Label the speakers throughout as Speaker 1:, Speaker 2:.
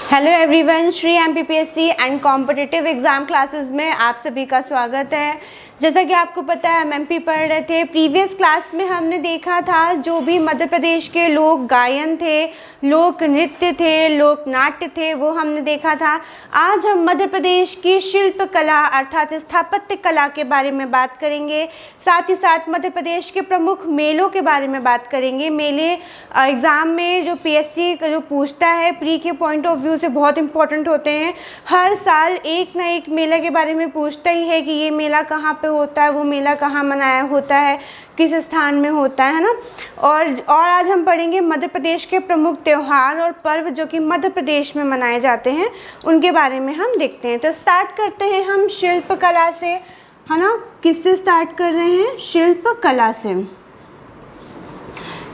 Speaker 1: Hello everyone, Shri MPPSC and competitive exam classes में आप सभी का स्वागत है। जैसा कि आपको पता है, हम एमपी पढ़ रहे थे। प्रीवियस क्लास में हमने देखा था जो भी मध्य प्रदेश के लोक गायन थे, लोक नृत्य थे, लोक नाट्य थे, वो हमने देखा था। आज हम मध्य प्रदेश की शिल्प कला अर्थात स्थापत्य कला के बारे में बात करेंगे। साथ ही साथ मध्य प्रदेश के प्रमुख मेलों के बारे में बात करेंगे। मेले एग्ज़ाम में जो पीएससी का जो पूछता है, प्री के पॉइंट ऑफ व्यू से बहुत इंपॉर्टेंट होते हैं। हर साल एक ना एक मेला के बारे में पूछता ही है कि ये मेला कहाँ पे होता है, वो मेला कहाँ मनाया होता है, किस स्थान में होता है ना। और आज हम पढ़ेंगे मध्य प्रदेश के प्रमुख त्यौहार और पर्व जो कि मध्य प्रदेश में मनाए जाते हैं, उनके बारे में हम देखते हैं। तो स्टार्ट करते हैं हम शिल्प कला से, है ना। किससे स्टार्ट कर रहे हैं? शिल्प कला से।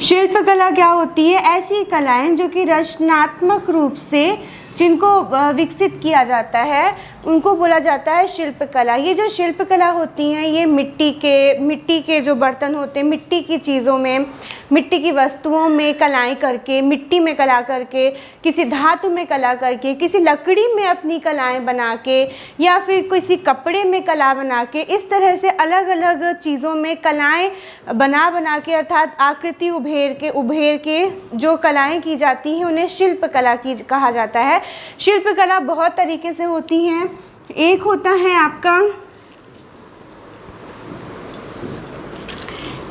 Speaker 1: शिल्प कला क्या होती है? ऐसी कलाएं जो कि रचनात्मक रूप से जिनको विकसित किया जाता है, उनको बोला जाता है शिल्प कला। ये जो शिल्प कला होती हैं, ये मिट्टी के जो बर्तन होते हैं, मिट्टी की चीज़ों में, मिट्टी की वस्तुओं में कलाएं करके, मिट्टी में कला करके, किसी धातु में कला करके, किसी लकड़ी में अपनी कलाएं बना के, या फिर किसी कपड़े में कला बना के, इस तरह से अलग अलग चीज़ों में कलाएं बना के अर्थात आकृति उभेर के जो कलाएं की जाती हैं, उन्हें शिल्प कला की कहा जाता है। शिल्प कला बहुत तरीके से होती हैं। एक होता है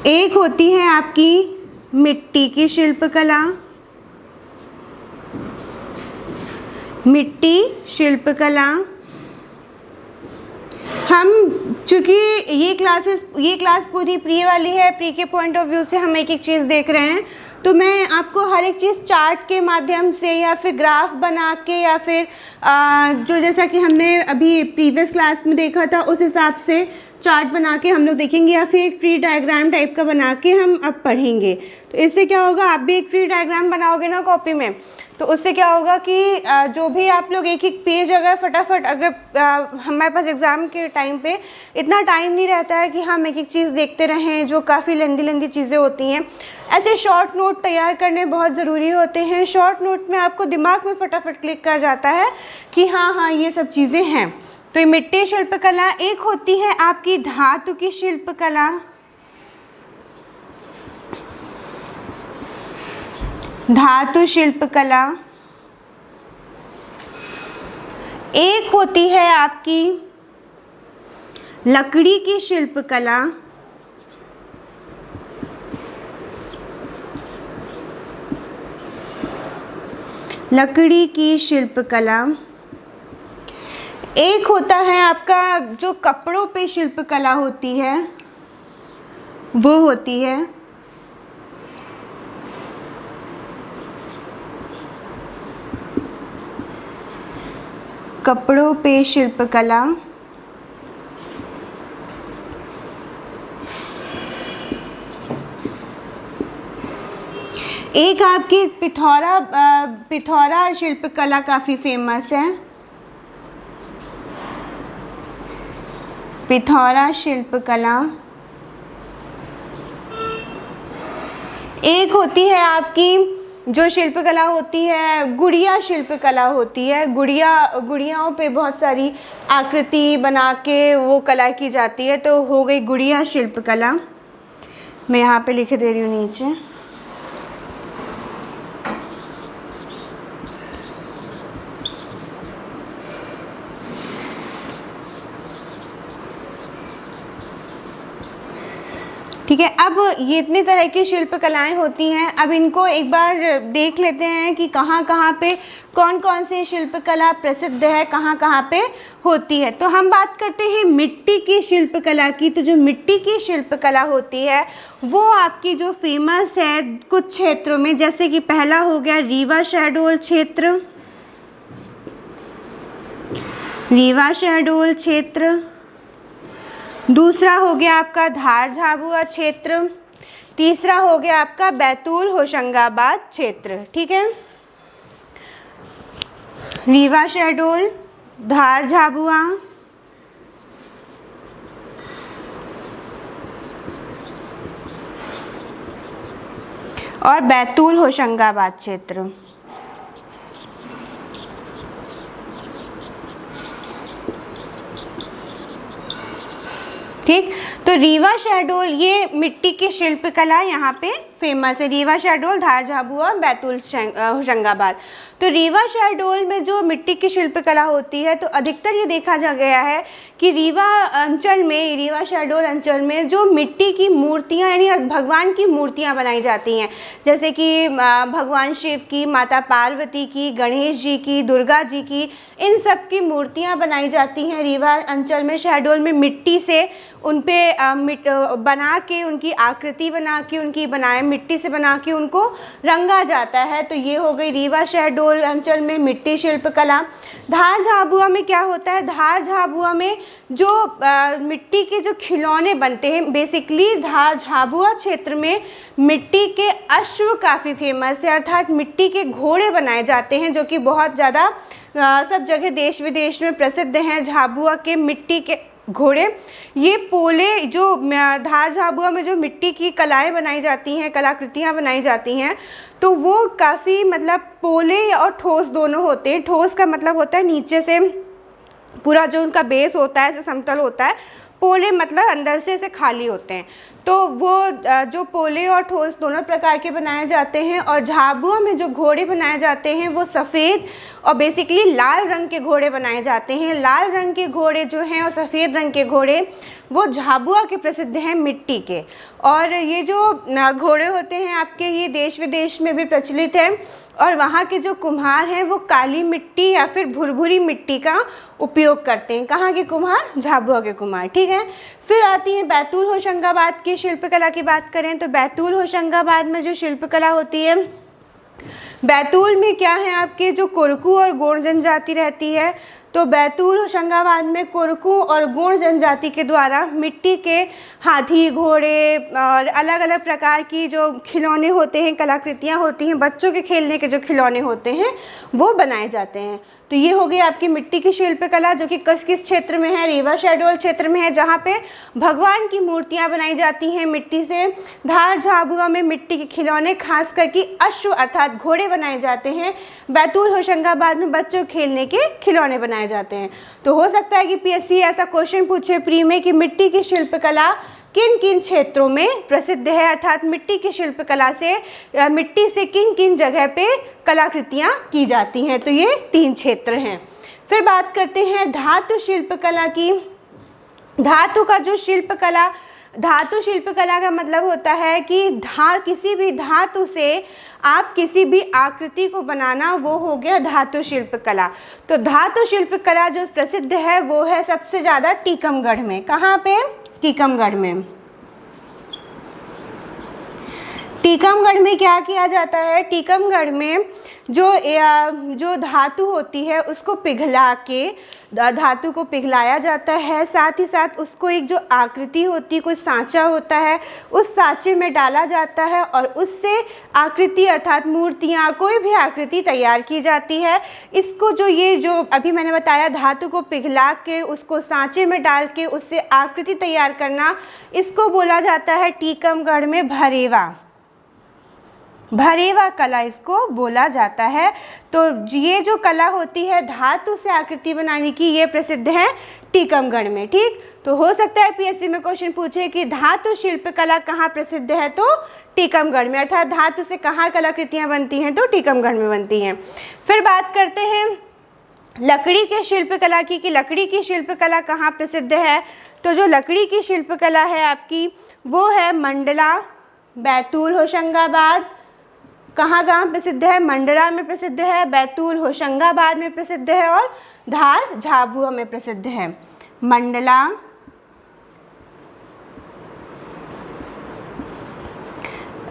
Speaker 1: एक होती है आपकी मिट्टी की शिल्प कला। मिट्टी शिल्प कला हम, चूँकि ये क्लास पूरी प्री वाली है, प्री के पॉइंट ऑफ व्यू से हम एक एक चीज़ देख रहे हैं, तो मैं आपको हर एक चीज़ चार्ट के माध्यम से या फिर ग्राफ बना के या फिर जो जैसा कि हमने अभी प्रीवियस क्लास में देखा था उस हिसाब से चार्ट बना के हम लोग देखेंगे, या फिर एक ट्री डायग्राम टाइप का बना के हम अब पढ़ेंगे। तो इससे क्या होगा, आप भी एक ट्री डायग्राम बनाओगे ना कॉपी में, तो उससे क्या होगा कि जो भी आप लोग एक एक पेज अगर फटाफट, अगर हमारे पास एग्ज़ाम के टाइम पे इतना टाइम नहीं रहता है कि हम एक एक चीज़ देखते रहें, जो काफ़ी लेंदी चीज़ें होती हैं। ऐसे शॉर्ट नोट तैयार करने बहुत ज़रूरी होते हैं। शॉर्ट नोट में आपको दिमाग में फटाफट क्लिक कर जाता है कि हाँ ये सब चीज़ें हैं। तो ये मिट्टी शिल्प कला। एक होती है आपकी धातु की शिल्प कला। धातु शिल्प कला। एक होती है आपकी लकड़ी की शिल्प कला। लकड़ी की शिल्प कला। एक होता है आपका जो कपड़ों पे शिल्प कला होती है, वो होती है कपड़ों पे शिल्प कला। एक आपकी पिथौरा शिल्प कला काफ़ी फेमस है। पिथौरा शिल्प कला। एक होती है आपकी जो शिल्प कला होती है, गुड़िया शिल्प कला होती है। गुड़ियाओं पे बहुत सारी आकृति बना के वो कला की जाती है, तो हो गई गुड़िया शिल्प कला। मैं यहाँ पे लिख दे रही हूँ नीचे। ठीक है, अब ये इतनी तरह की शिल्प कलाएं होती हैं। अब इनको एक बार देख लेते हैं कि कहाँ कहाँ पे कौन कौन सी शिल्प कला प्रसिद्ध है, कहाँ कहाँ पे होती है। तो हम बात करते हैं मिट्टी की शिल्प कला की। तो जो मिट्टी की शिल्प कला होती है वो आपकी जो फेमस है कुछ क्षेत्रों में, जैसे कि पहला हो गया रीवा शहडोल क्षेत्र। रीवा शहडोल क्षेत्र। दूसरा हो गया आपका धार झाबुआ क्षेत्र। तीसरा हो गया आपका बैतूल होशंगाबाद क्षेत्र। ठीक है, रीवा शहडोल, धार झाबुआ, और बैतूल होशंगाबाद क्षेत्र। तो रीवा शहडोल ये मिट्टी की शिल्पकला यहाँ पे फेमस है। रीवा शहडोल, धार झाबुआ और बैतूल होशंगाबाद। तो रीवा शहडोल में जो मिट्टी की शिल्पकला होती है तो अधिकतर ये देखा जा गया है कि रीवा शहडोल अंचल में जो मिट्टी की मूर्तियाँ यानी भगवान की मूर्तियाँ बनाई जाती हैं, जैसे कि भगवान शिव की, माता पार्वती की, गणेश जी की, दुर्गा जी की, इन सब की मूर्तियाँ बनाई जाती हैं रीवा अंचल में। शहडोल में मिट्टी से उन पे बना के उनकी आकृति बना के मिट्टी से बना के उनको रंगा जाता है। तो ये हो गई रीवा शहडोल अंचल में मिट्टी शिल्पकला। धार झाबुआ में क्या होता है, धार झाबुआ में जो मिट्टी के जो खिलौने बनते हैं, बेसिकली धार झाबुआ क्षेत्र में मिट्टी के अश्व काफ़ी फेमस है, अर्थात मिट्टी के घोड़े बनाए जाते हैं जो कि बहुत ज़्यादा सब जगह देश विदेश में प्रसिद्ध हैं। झाबुआ के मिट्टी के घोड़े, ये पोले जो धार झाबुआ में जो मिट्टी की कलाएं बनाई जाती हैं, कलाकृतियां बनाई जाती हैं, तो वो काफ़ी मतलब पोले और ठोस दोनों होते हैं। ठोस का मतलब होता है नीचे से पूरा जो उनका बेस होता है समतल होता है, पोले मतलब अंदर से ऐसे खाली होते हैं। तो वो जो पोले और ठोस दोनों प्रकार के बनाए जाते हैं। और झाबुआ में जो घोड़े बनाए जाते हैं वो सफ़ेद और बेसिकली लाल रंग के घोड़े बनाए जाते हैं। लाल रंग के घोड़े जो हैं और सफ़ेद रंग के घोड़े वो झाबुआ के प्रसिद्ध हैं मिट्टी के। और ये जो घोड़े होते हैं आपके, ये देश विदेश में भी प्रचलित हैं। और वहाँ के जो कुम्हार हैं वो काली मिट्टी या फिर भुरभुरी मिट्टी का उपयोग करते हैं। कहाँ के कुम्हार? झाबुआ के कुम्हार, ठीक है। फिर आती है बैतूल होशंगाबाद की शिल्पकला की बात करें तो बैतूल होशंगाबाद में जो शिल्पकला होती है, बैतूल में क्या है आपके जो कोरकू और गोंड जनजाति रहती है। तो बैतूल होशंगाबाद में कोरकू और गोंड जनजाति के द्वारा मिट्टी के हाथी, घोड़े और अलग अलग प्रकार की जो खिलौने होते हैं, कलाकृतियाँ होती हैं, बच्चों के खेलने के जो खिलौने होते हैं वो बनाए जाते हैं। तो ये हो गई आपकी मिट्टी की शिल्पकला जो कि किस क्षेत्र में है? रीवा शहडोल क्षेत्र में है, जहाँ पे भगवान की मूर्तियाँ बनाई जाती हैं मिट्टी से। धार झाबुआ में मिट्टी के खिलौने खास करके अश्व अर्थात घोड़े बनाए जाते हैं। बैतूल होशंगाबाद में बच्चों खेलने के खिलौने बनाए जाते हैं। तो हो सकता है कि पीएससी ऐसा क्वेश्चन पूछे प्री में कि मिट्टी की शिल्पकला किन किन क्षेत्रों में प्रसिद्ध है, अर्थात मिट्टी की शिल्पकला से मिट्टी से किन किन जगह पे कलाकृतियाँ की जाती हैं। तो ये 3 क्षेत्र हैं। फिर बात करते हैं धातु शिल्पकला की। धातु का जो शिल्पकला, धातु शिल्पकला का मतलब होता है कि किसी भी धातु से आप किसी भी आकृति को बनाना, वो हो गया धातु शिल्पकला। तो धातु शिल्पकला जो प्रसिद्ध है वो है सबसे ज़्यादा टीकमगढ़ में। कहाँ पे? टीकमगढ़ में। टीकमगढ़ में क्या किया जाता है? टीकमगढ़ में जो धातु होती है उसको पिघला के, धातु को पिघलाया जाता है, साथ ही साथ उसको एक जो आकृति होती है, कोई सांचा होता है, उस सांचे में डाला जाता है और उससे आकृति अर्थात मूर्तियाँ, कोई भी आकृति तैयार की जाती है। इसको जो अभी मैंने बताया, धातु को पिघला के उसको सांचे में डाल के उससे आकृति तैयार करना, इसको बोला जाता है टीकमगढ़ में भरेवा कला इसको बोला जाता है। तो ये जो कला होती है धातु से आकृति बनाने की, ये प्रसिद्ध है टीकमगढ़ में, ठीक। तो हो सकता है पीएससी में क्वेश्चन पूछे कि धातु शिल्पकला कहाँ प्रसिद्ध है, तो टीकमगढ़ में, अर्थात धातु से कहाँ कलाकृतियाँ बनती हैं, तो टीकमगढ़ में बनती हैं। फिर बात करते हैं लकड़ी के शिल्पकला की, कि लकड़ी की शिल्पकला कहाँ प्रसिद्ध है। तो जो लकड़ी की शिल्पकला है आपकी वो है मंडला, बैतूल होशंगाबाद। कहाँ प्रसिद्ध है? मंडला में प्रसिद्ध है, बैतूल होशंगाबाद में प्रसिद्ध है और धार झाबुआ में प्रसिद्ध है। मंडला,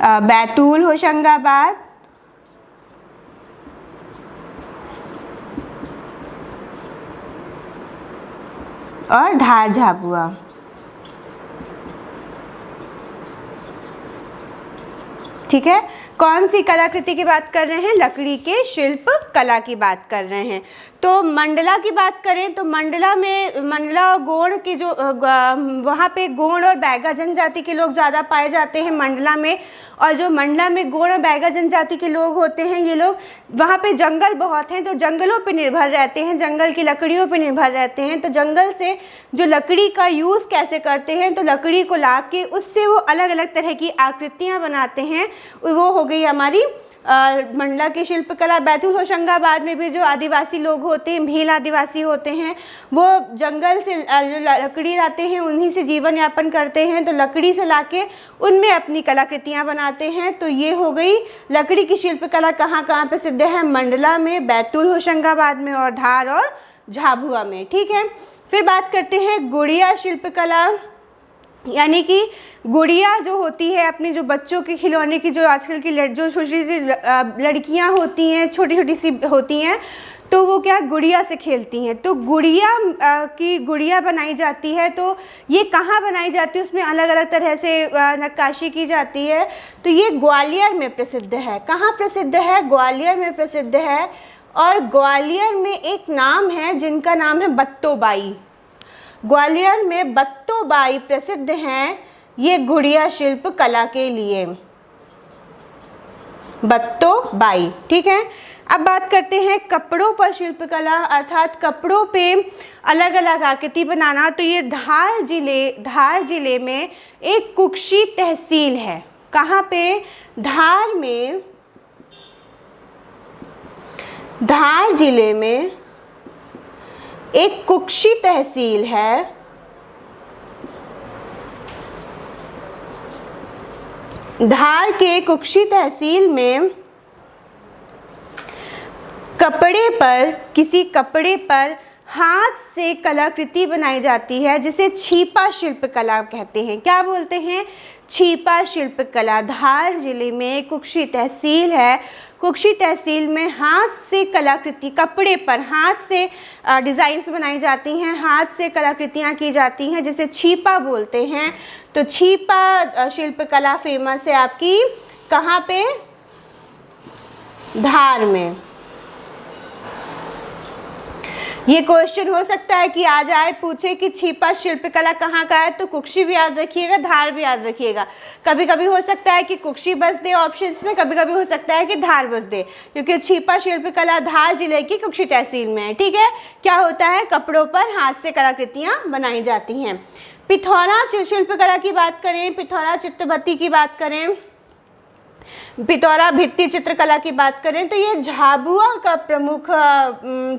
Speaker 1: बैतूल होशंगाबाद और धार झाबुआ। ठीक है, कौन सी कलाकृति की बात कर रहे हैं? लकड़ी के शिल्प कला की बात कर रहे हैं। तो मंडला की बात करें तो मंडला में मंडला गोंड की जो वहाँ पे गोंड और बैगा जनजाति के लोग ज़्यादा पाए जाते हैं मंडला में। और जो मंडला में गोंड और बैगा जनजाति के लोग होते हैं, ये लोग वहाँ पे जंगल बहुत हैं तो जंगलों पे निर्भर रहते हैं, जंगल की लकड़ियों पे निर्भर रहते हैं। तो जंगल से जो लकड़ी का यूज़ कैसे करते हैं, तो लकड़ी को ला के उससे वो अलग अलग तरह की आकृतियाँ बनाते हैं। वो हो गई हमारी मंडला की शिल्पकला। बैतूल होशंगाबाद में भी जो आदिवासी लोग होते हैं, भील आदिवासी होते हैं, वो जंगल से जो लकड़ी लाते हैं उन्हीं से जीवन यापन करते हैं। तो लकड़ी से लाके उनमें अपनी कलाकृतियाँ बनाते हैं। तो ये हो गई लकड़ी की शिल्पकला। कहाँ कहाँ प्रसिद्ध है? मंडला में, बैतूल होशंगाबाद में और धार और झाबुआ में। ठीक है, फिर बात करते हैं गुड़िया शिल्पकला, यानी कि गुड़िया जो होती है अपने जो बच्चों के खिलौने की, जो आजकल की जो छोटी सी लड़कियां होती हैं, छोटी छोटी सी होती हैं, तो वो क्या गुड़िया से खेलती हैं। तो गुड़िया की गुड़िया बनाई जाती है। तो ये कहाँ बनाई जाती है? उसमें अलग अलग तरह से नक्काशी की जाती है। तो ये ग्वालियर में प्रसिद्ध है। कहाँ प्रसिद्ध है? ग्वालियर में प्रसिद्ध है। और ग्वालियर में एक नाम है जिनका नाम है बत्तोबाई। ग्वालियर में बत्तोबाई प्रसिद्ध हैं ये गुड़िया शिल्प कला के लिए, बत्तोबाई। ठीक है, अब बात करते हैं कपड़ों पर शिल्पकला, अर्थात कपड़ों पे अलग अलग आकृति बनाना। तो ये धार जिले में एक कुक्षी तहसील है। कहाँ पे? धार में, धार जिले में एक कुक्षी तहसील है। धार के कुक्षी तहसील में कपड़े पर, किसी कपड़े पर हाथ से कलाकृति बनाई जाती है जिसे छिपा शिल्पकला कहते हैं। क्या बोलते हैं? छिपा शिल्पकला। धार जिले में कुक्षी तहसील है। कुक्षी तहसील में हाथ से कलाकृति, कपड़े पर हाथ से डिज़ाइंस बनाई जाती हैं, हाथ से कलाकृतियाँ की जाती हैं, जिसे छिपा बोलते हैं। तो छिपा शिल्पकला फेमस है आपकी कहाँ पे? धार में। ये क्वेश्चन हो सकता है कि आ जाए, पूछे कि छिपा शिल्पकला कहाँ का है, तो कुक्षी भी याद रखिएगा, धार भी याद रखिएगा। कभी कभी हो सकता है कि कुक्षी बस दे ऑप्शंस में, कभी कभी हो सकता है कि धार बस दे, क्योंकि छिपा शिल्पकला धार जिले की कुक्षी तहसील में है। ठीक है, क्या होता है? कपड़ों पर हाथ से कलाकृतियाँ बनाई जाती हैं। पिथौरा शिल्पकला की बात करें, पिथौरा चित्रबत्ती की बात करें, पिथौरा भित्ति चित्रकला की बात करें, तो ये झाबुआ का प्रमुख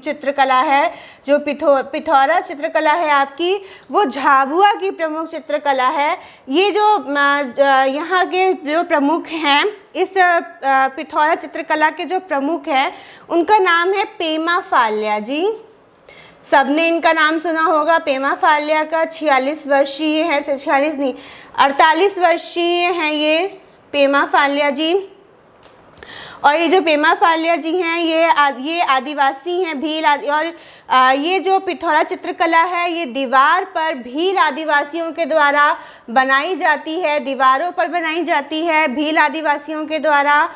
Speaker 1: चित्रकला है। जो पिथौरा चित्रकला है आपकी, वो झाबुआ की प्रमुख चित्रकला है। ये जो यहाँ के जो प्रमुख हैं, इस पिथौरा चित्रकला के जो प्रमुख हैं, उनका नाम है पेमा फाल्या जी। सबने इनका नाम सुना होगा। पेमा फाल्या का 46 वर्षीय है, 46 नहीं 48 वर्षीय हैं ये पेमा फाल्या जी। और ये जो पेमा फाल्या जी हैं ये आदिवासी हैं, भील और ये जो पिथौरा चित्रकला है ये दीवार पर भील आदिवासियों के द्वारा बनाई जाती है, दीवारों पर बनाई जाती है भील आदिवासियों के द्वारा।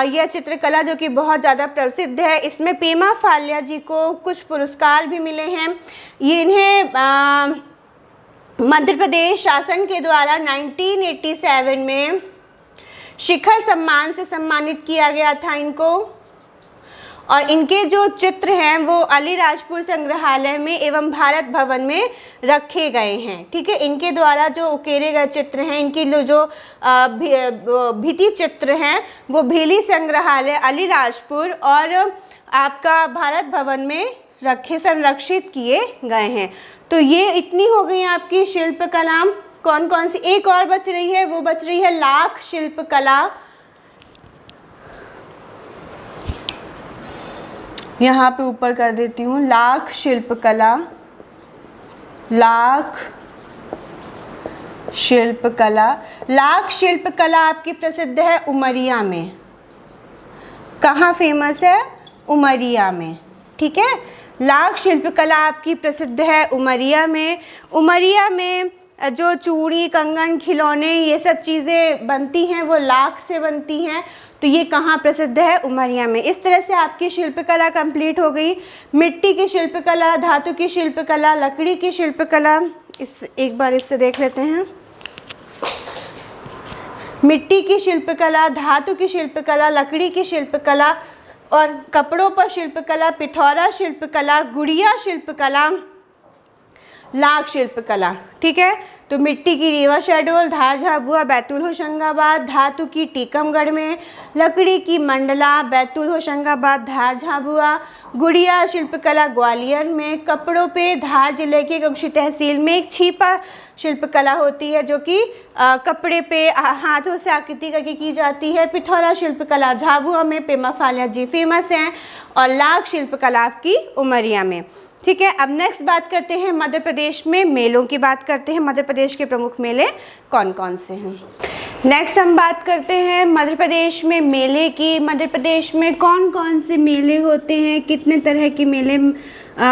Speaker 1: यह चित्रकला जो कि बहुत ज़्यादा प्रसिद्ध है। इसमें पेमा फाल्या जी को कुछ पुरस्कार भी मिले हैं। ये इन्हें मध्य प्रदेश शासन के द्वारा 1987 में शिखर सम्मान से सम्मानित किया गया था इनको। और इनके जो चित्र हैं वो अलीराजपुर संग्रहालय में एवं भारत भवन में रखे गए हैं। ठीक है, इनके द्वारा जो उकेरे गए चित्र हैं, इनकी जो भित्ति चित्र हैं वो भीली संग्रहालय अलीराजपुर और आपका भारत भवन में संरक्षित किए गए हैं। तो ये इतनी हो गई आपकी शिल्पकला। कौन कौन सी? एक और बच रही है, वो बच रही है लाख शिल्पकला। यहाँ पे ऊपर कर देती हूँ, लाख शिल्पकला। लाख शिल्पकला, लाख शिल्पकला आपकी प्रसिद्ध है उमरिया में। कहाँ फेमस है? उमरिया में। ठीक है, लाख शिल्पकला आपकी प्रसिद्ध है उमरिया में। उमरिया में जो चूड़ी, कंगन, खिलौने, ये सब चीज़ें बनती हैं वो लाख से बनती हैं। तो ये कहाँ प्रसिद्ध है? उमरिया में। इस तरह से आपकी शिल्पकला कंप्लीट हो गई। मिट्टी की शिल्पकला, धातु की शिल्पकला, लकड़ी की शिल्पकला, इस एक बार इससे देख लेते हैं। मिट्टी की शिल्पकला, धातु की शिल्पकला, लकड़ी की शिल्पकला और कपड़ों पर शिल्पकला, पिथौरा शिल्पकला, गुड़िया शिल्पकला, लाख शिल्पकला। ठीक है, तो मिट्टी की रीवा शहडोल, धार झाबुआ, बैतूल होशंगाबाद, धातु की टीकमगढ़ में, लकड़ी की मंडला, बैतूल होशंगाबाद, धार झाबुआ, गुड़िया शिल्पकला ग्वालियर में, कपड़ों पे धार जिले की गंगोत्री तहसील में एक छिपा शिल्पकला होती है जो कि कपड़े पे हाथों से आकृति करके की जाती है। पिथौरा शिल्पकला झाबुआ में, पेमा फालिया जी फेमस हैं, और लाख शिल्पकला आपकी उमरिया में। ठीक है, अब नेक्स्ट बात करते हैं मध्य प्रदेश में मेलों की बात करते हैं। मध्य प्रदेश के प्रमुख मेले कौन कौन से हैं? नेक्स्ट हम बात करते हैं मध्य प्रदेश में मेले की। मध्य प्रदेश में कौन कौन से मेले होते हैं, कितने तरह के मेले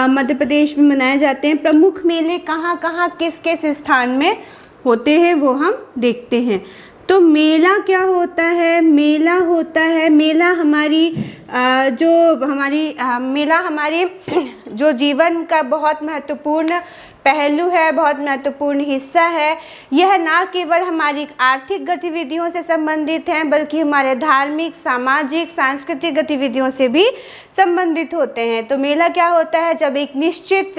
Speaker 1: मध्य प्रदेश में मनाए जाते हैं, प्रमुख मेले कहाँ कहाँ किस किस स्थान में होते हैं वो हम देखते हैं। तो मेला क्या होता है? मेला होता है, मेला हमारी मेला हमारे जो जीवन का बहुत महत्वपूर्ण पहलू है, बहुत महत्वपूर्ण हिस्सा है। यह ना केवल हमारी आर्थिक गतिविधियों से संबंधित हैं बल्कि हमारे धार्मिक, सामाजिक, सांस्कृतिक गतिविधियों से भी संबंधित होते हैं। तो मेला क्या होता है? जब एक निश्चित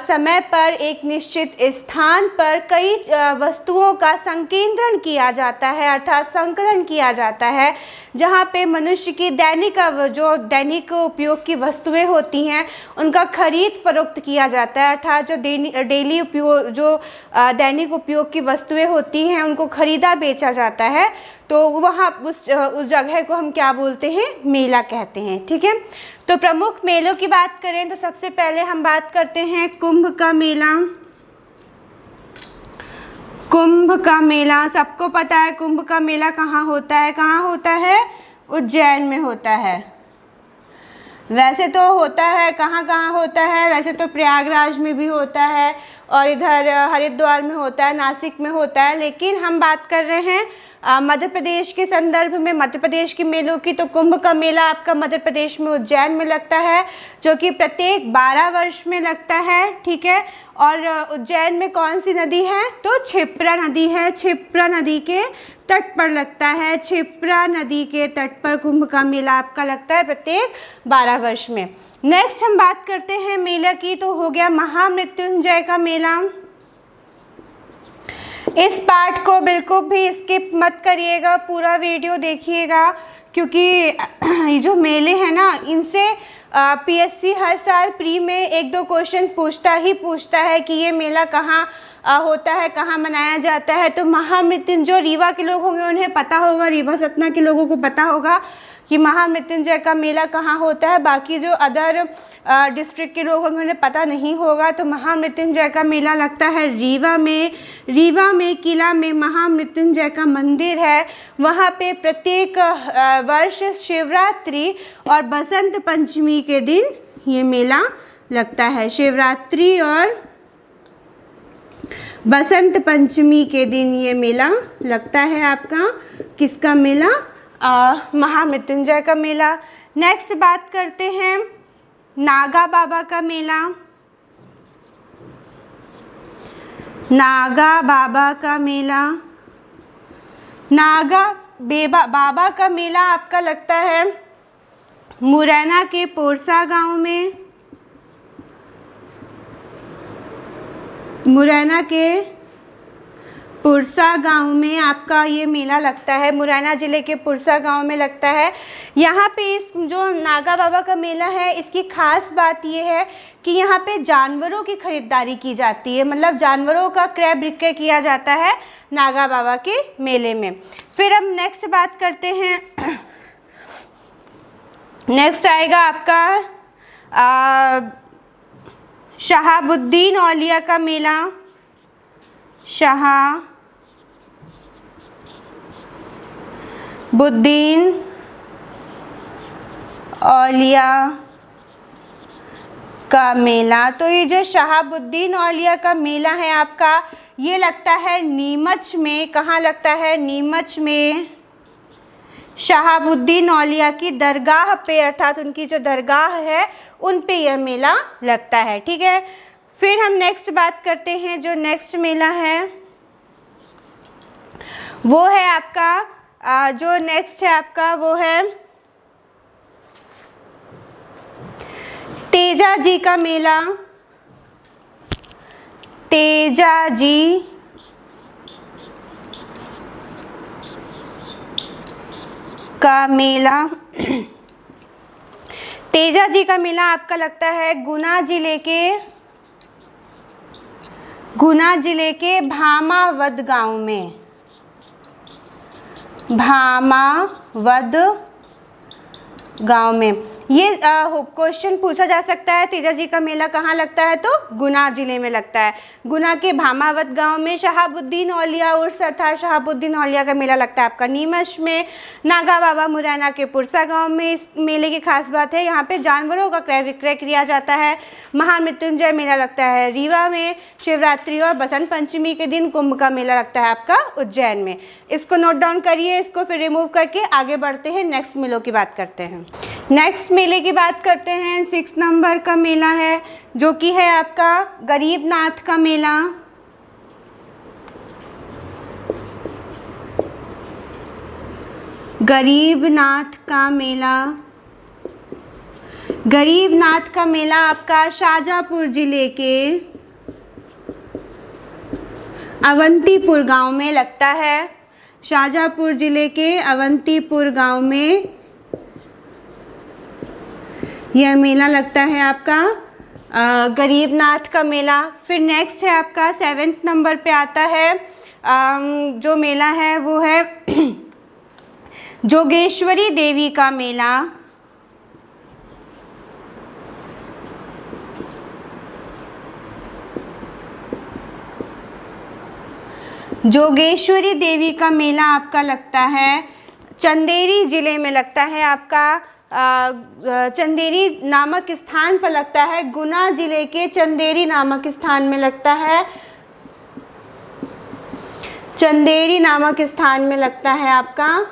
Speaker 1: समय पर, एक निश्चित स्थान पर कई वस्तुओं का संकेंद्रण किया जाता है, अर्थात संकलन किया जाता है, जहाँ पे मनुष्य की दैनिक उपयोग की वस्तुएं होती हैं उनका खरीद फरोख्त किया जाता है, अर्थात जो डेली उपयोग, जो दैनिक उपयोग की वस्तुएं होती हैं उनको खरीदा बेचा जाता है। तो वहाँ उस जगह को हम क्या बोलते हैं? मेला कहते हैं। ठीक है, तो प्रमुख मेलों की बात करें तो सबसे पहले हम बात करते हैं कुंभ का मेला। कुंभ का मेला सबको पता है। कुंभ का मेला कहाँ होता है? कहाँ होता है? उज्जैन में होता है। वैसे तो होता है कहाँ कहाँ होता है? वैसे तो प्रयागराज में भी होता है और इधर हरिद्वार में होता है, नासिक में होता है, लेकिन हम बात कर रहे हैं मध्य प्रदेश के संदर्भ में, मध्य प्रदेश के मेलों की। तो कुंभ का मेला आपका मध्य प्रदेश में उज्जैन में लगता है, जो कि प्रत्येक 12 वर्ष में लगता है। ठीक है, और उज्जैन में कौन सी नदी है? तो क्षिप्रा नदी है। क्षिप्रा नदी के तट पर लगता है। क्षिप्रा नदी के तट पर कुंभ का मेला आपका लगता है प्रत्येक 12 वर्ष में। नेक्स्ट हम बात करते हैं मेला की, तो हो गया महामृत्युंजय का मेला। इस पार्ट को बिल्कुल भी स्किप मत करिएगा, पूरा वीडियो देखिएगा, क्योंकि ये जो मेले हैं ना, इनसे पीएससी हर साल प्री में 1-2 क्वेश्चन पूछता है कि ये मेला कहाँ होता है, कहाँ मनाया जाता है। तो महामृत्युंजय, रीवा के लोग होंगे उन्हें पता होगा, रीवा सतना के लोगों को पता होगा कि महामृत्युंजय का मेला कहाँ होता है। बाकी जो अदर डिस्ट्रिक्ट के लोग होंगे उन्हें पता नहीं होगा। तो महामृत्युंजय का मेला लगता है रीवा में। रीवा में किला में महामृत्युंजय का मंदिर है। वहाँ पे प्रत्येक वर्ष शिवरात्रि और बसंत पंचमी के दिन ये मेला लगता है। शिवरात्रि और बसंत पंचमी के दिन ये मेला लगता है आपका। किसका मेला? महामृत्युंजय का मेला। नेक्स्ट बात करते हैं नागा बाबा का मेला। नागा बाबा का मेला, नागा बाबा का मेला आपका लगता है मुरैना के पोरसा गांव में। मुरैना के पुरसा गांव में आपका ये मेला लगता है। मुरैना ज़िले के पुरसा गांव में लगता है। यहाँ पे इस जो नागा बाबा का मेला है, इसकी खास बात ये है कि यहाँ पे जानवरों की खरीदारी की जाती है, मतलब जानवरों का क्रय विक्रय किया जाता है नागा बाबा के मेले में। फिर हम नेक्स्ट बात करते हैं, नेक्स्ट आएगा आपका शहाबुद्दीन औलिया का मेला। शहाबुद्दीन औलिया का मेला। तो ये जो शहाबुद्दीन औलिया का मेला है आपका, ये लगता है नीमच में। कहाँ लगता है? नीमच में। शहाबुद्दीन औलिया की दरगाह पे, अर्थात उनकी जो दरगाह है उन पे यह मेला लगता है। ठीक है, फिर हम नेक्स्ट बात करते हैं। जो नेक्स्ट मेला है वो है आपका जो नेक्स्ट है आपका वो है तेजा जी का मेला। तेजा जी का मेला तेजा जी का मेला आपका लगता है गुना जिले के भामावद गांव में। भामावद गांव में ये क्वेश्चन पूछा जा सकता है। तेजा जी का मेला कहाँ लगता है? तो गुना जिले में लगता है। गुना के भामावत गांव में शहाबुद्दीन औलिया उर्स अर्थात शहाबुद्दीन औलिया का मेला लगता है आपका नीमच में। नागा बाबा मुरैना के पुरसा गांव में इस मेले की खास बात है, यहाँ पे जानवरों का क्रय विक्रय किया जाता है। महामृत्युंजय मेला लगता है रीवा में। शिवरात्रि और बसंत पंचमी के दिन कुंभ का मेला लगता है आपका उज्जैन में। इसको नोट डाउन करिए, इसको फिर रिमूव करके आगे बढ़ते हैं, नेक्स्ट मेलों की बात करते हैं। नेक्स्ट मेले की बात करते हैं। 6 नंबर का मेला है जो कि है आपका गरीबनाथ का मेला। गरीबनाथ का मेला। गरीबनाथ का मेला आपका शाहजहाँपुर जिले के अवंतीपुर गांव में लगता है। शाहजहाँपुर जिले के अवंतीपुर गांव में यह मेला लगता है आपका गरीबनाथ का मेला। फिर नेक्स्ट है आपका 7 नंबर पे आता है जो मेला है वो है जोगेश्वरी देवी का मेला। जोगेश्वरी देवी का मेला आपका लगता है चंदेरी जिले में लगता है आपका चंदेरी नामक स्थान पर लगता है। गुना जिले के चंदेरी नामक स्थान में लगता है। चंदेरी नामक स्थान में लगता है आपका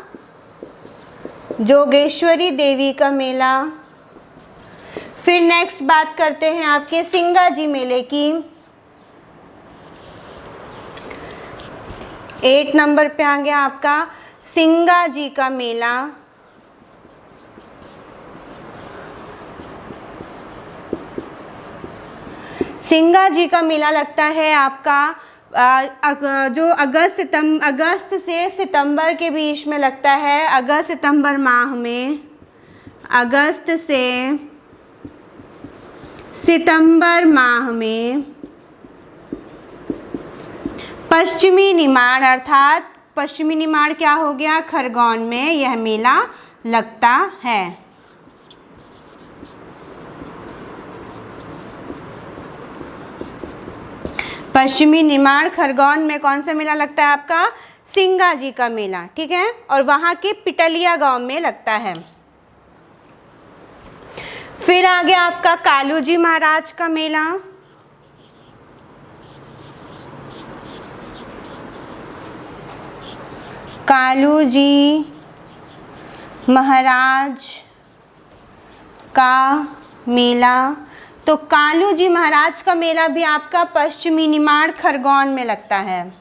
Speaker 1: जोगेश्वरी देवी का मेला। फिर नेक्स्ट बात करते हैं आपके सिंगा जी मेले की। 8 नंबर पे आ गया आपका सिंगा जी का मेला। सिंगा जी का मेला लगता है आपका जो अगस्त से सितंबर के बीच में लगता है। अगस्त सितंबर माह में, अगस्त से सितंबर माह में पश्चिमी निमाड़ अर्थात पश्चिमी निमाड़ क्या हो गया? खरगोन में यह मेला लगता है। पश्चिमी निमाड़ खरगोन में कौन सा मेला लगता है आपका? सिंगा जी का मेला। ठीक है, और वहाँ के पिटलिया गांव में लगता है। फिर आ गया आपका कालू जी महाराज का मेला। कालू जी महाराज का मेला। तो कालू जी महाराज का मेला भी आपका पश्चिमी निमाड़ खरगोन में लगता है।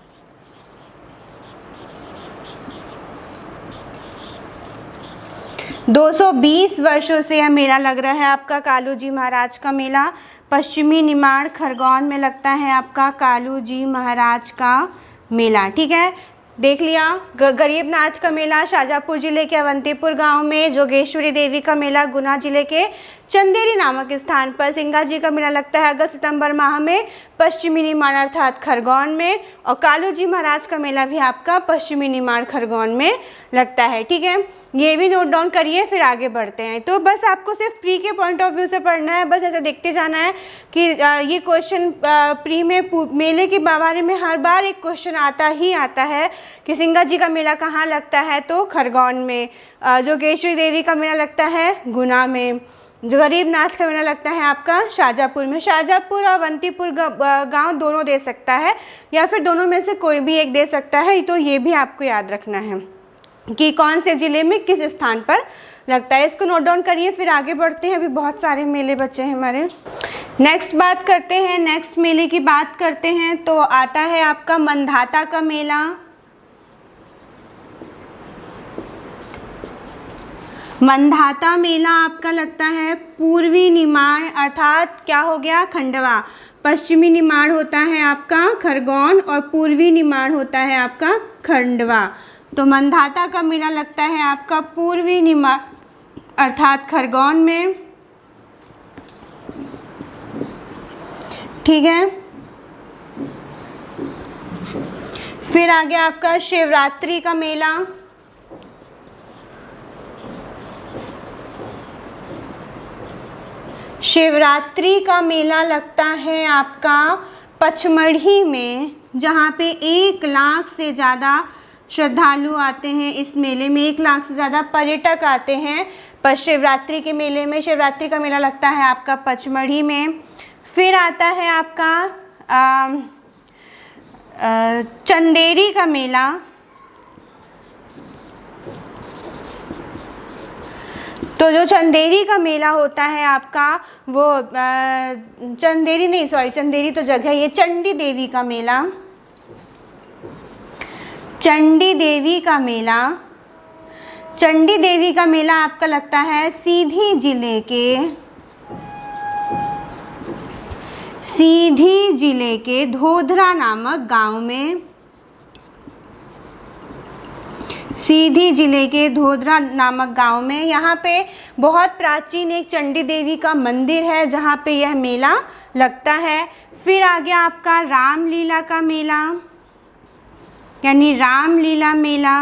Speaker 1: दो 220 वर्षों से यह मेला लग रहा है आपका कालू जी महाराज का मेला। पश्चिमी निमाड़ खरगोन में लगता है आपका कालू जी महाराज का मेला। ठीक है, देख लिया। गरीबनाथ का मेला शाहजहाँपुर जिले के अवंतीपुर गांव में। जोगेश्वरी देवी का मेला गुना जिले के चंदेरी नामक स्थान पर। सिंगा जी का मेला लगता है अगस्त सितंबर माह में पश्चिमी निमाड़ अर्थात खरगोन में। और कालू जी महाराज का मेला भी आपका पश्चिमी निमाड़ खरगोन में लगता है। ठीक है, ये भी नोट डाउन करिए, फिर आगे बढ़ते हैं। तो बस आपको सिर्फ प्री के पॉइंट ऑफ व्यू से पढ़ना है, बस ऐसे देखते जाना है कि ये क्वेश्चन प्री में मेले के बारे में हर बार एक क्वेश्चन आता ही आता है कि सिंगा जी का मेला कहाँ लगता है? तो खरगोन में। जोगेश्वरी देवी का मेला लगता है गुना में। जो गरीबनाथ का मेला लगता है आपका शाहजहाँपुर में। शाहजहाँपुर और अवंतीपुर गांव दोनों दे सकता है, या फिर दोनों में से कोई भी एक दे सकता है। तो ये भी आपको याद रखना है कि कौन से ज़िले में किस स्थान पर लगता है। इसको नोट डाउन करिए, फिर आगे बढ़ते हैं। अभी बहुत सारे मेले बचे हैं हमारे। नेक्स्ट बात करते हैं, नेक्स्ट मेले की बात करते हैं तो आता है आपका मंधाता का मेला। मंधाता मेला आपका लगता है पूर्वी निमाड़, अर्थात क्या हो गया, खंडवा। पश्चिमी निमाड़ होता है आपका खरगोन और पूर्वी निमाड़ होता है आपका खंडवा। तो मंधाता का मेला लगता है आपका पूर्वी निमाड़ अर्थात खरगोन में, ठीक है। फिर आ गया आपका शिवरात्रि का मेला। शिवरात्रि का मेला लगता है आपका पचमढ़ी में, जहाँ पे 1 लाख से ज़्यादा श्रद्धालु आते हैं। इस मेले में 1 लाख से ज़्यादा पर्यटक आते हैं। पर शिवरात्रि के मेले में, शिवरात्रि का मेला लगता है आपका पचमढ़ी में। फिर आता है आपका चंदेरी का मेला। तो जो चंदेरी का मेला होता है आपका वो चंदेरी तो जगह, ये चंडी देवी का मेला। चंडी देवी का मेला, चंडी देवी का मेला आपका लगता है सीधी जिले के धोधरा नामक गांव में। सीधी जिले के धोधरा नामक गांव में। यहाँ पे बहुत प्राचीन एक चंडी देवी का मंदिर है जहाँ पे यह मेला लगता है। फिर आ गया आपका रामलीला का मेला, यानी रामलीला मेला।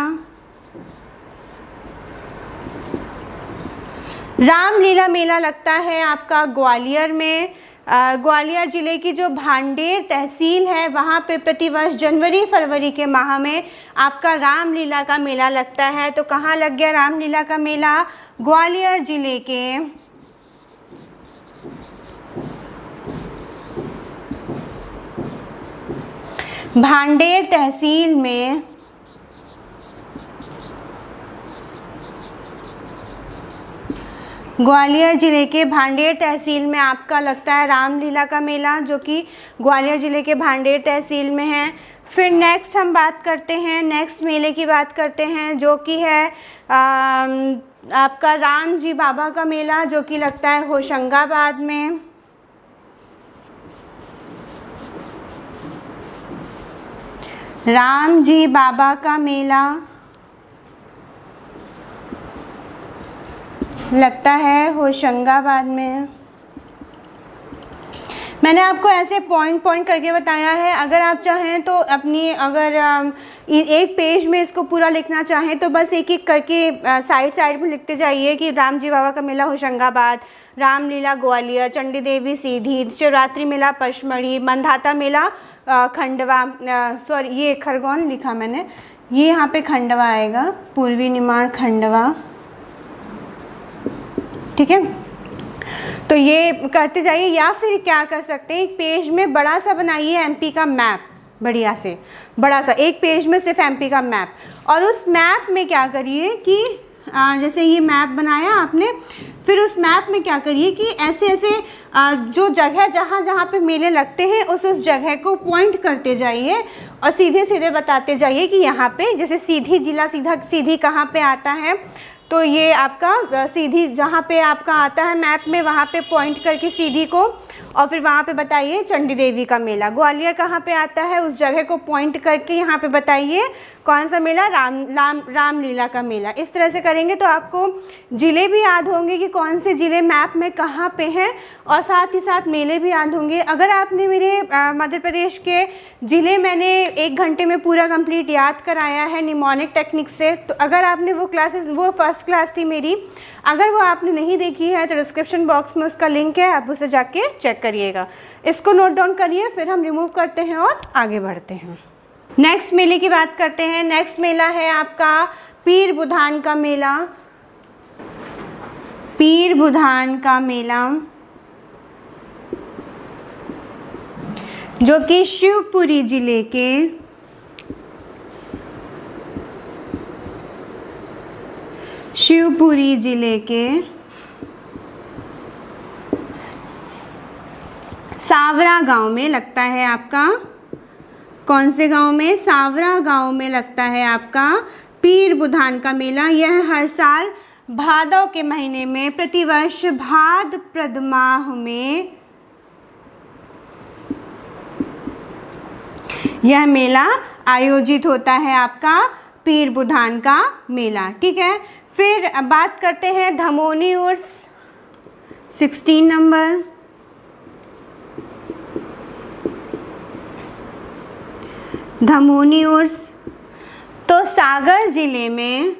Speaker 1: रामलीला मेला लगता है आपका ग्वालियर में। ग्वालियर ज़िले की जो भांडेर तहसील है वहाँ पे प्रतिवर्ष जनवरी फरवरी के माह में आपका रामलीला का मेला लगता है। तो कहाँ लग गया रामलीला का मेला? ग्वालियर ज़िले के भांडेर तहसील में। ग्वालियर ज़िले के भांडेर तहसील में आपका लगता है रामलीला का मेला, जो कि ग्वालियर ज़िले के भांडेर तहसील में है। फिर नेक्स्ट हम बात करते हैं, नेक्स्ट मेले की बात करते हैं जो कि है आपका राम जी बाबा का मेला, जो कि लगता है होशंगाबाद में। राम जी बाबा का मेला लगता है होशंगाबाद में। मैंने आपको ऐसे पॉइंट करके बताया है। अगर आप चाहें तो अपनी अगर एक पेज में इसको पूरा लिखना चाहें तो बस एक एक करके साइड में लिखते जाइए कि राम जी बाबा का मेला होशंगाबाद, रामलीला ग्वालियर, चंडी देवी सीधी, शिवरात्रि मेला पचमढ़ी, मंधाता मेला खंडवा, सॉरी ये खरगोन लिखा मैंने, ये यहाँ पे खंडवा आएगा, पूर्वी निमाड़ खंडवा, ठीक है। तो ये करते जाइए। या फिर क्या कर सकते हैं, एक पेज में बड़ा सा बनाइए एमपी का मैप, बढ़िया से बड़ा सा एक पेज में सिर्फ एमपी का मैप, और उस मैप में क्या करिए कि जैसे ये मैप बनाया आपने, फिर उस मैप में क्या करिए कि ऐसे ऐसे जो जगह जहाँ पे मेले लगते हैं उस जगह को पॉइंट करते जाइए और सीधे सीधे बताते जाइए कि यहाँ पे जैसे सीधी जिला सीधी कहाँ पे आता है, तो ये आपका सीधी जहाँ पे आपका आता है मैप में वहाँ पे पॉइंट करके सीधी को, और फिर वहाँ पे बताइए चंडी देवी का मेला। ग्वालियर कहाँ पे आता है उस जगह को पॉइंट करके यहाँ पे बताइए कौन सा मेला, रामलीला का मेला। इस तरह से करेंगे तो आपको ज़िले भी याद होंगे कि कौन से ज़िले मैप में कहाँ पे हैं, और साथ ही साथ मेले भी याद होंगे। अगर आपने मेरे मध्य प्रदेश के ज़िले मैंने 1 घंटे में पूरा कंप्लीट याद कराया है निमोनिक टेक्निक से, तो अगर आपने वो क्लासेस, वो फर्स्ट क्लास थी मेरी, अगर वो आपने नहीं देखी है तो डिस्क्रिप्शन बॉक्स में उसका लिंक है, आप उसे जाके चेक करिएगा। इसको नोट डाउन करिए, फिर हम रिमूव करते हैं और आगे बढ़ते हैं। नेक्स्ट मेले की बात करते हैं। नेक्स्ट मेला है आपका पीर बुधान का मेला। पीर बुधान का मेला जो कि शिवपुरी जिले के सावरा गांव में लगता है आपका। कौन से गांव में? सावरा गांव में लगता है आपका पीर बुधान का मेला। यह हर साल भादव के महीने में प्रतिवर्ष भाद्रपद माह में यह मेला आयोजित होता है आपका पीर बुधान का मेला। ठीक है, फिर बात करते हैं धमोनी उर्स 16 नंबर। धमोनी उर्स तो सागर जिले में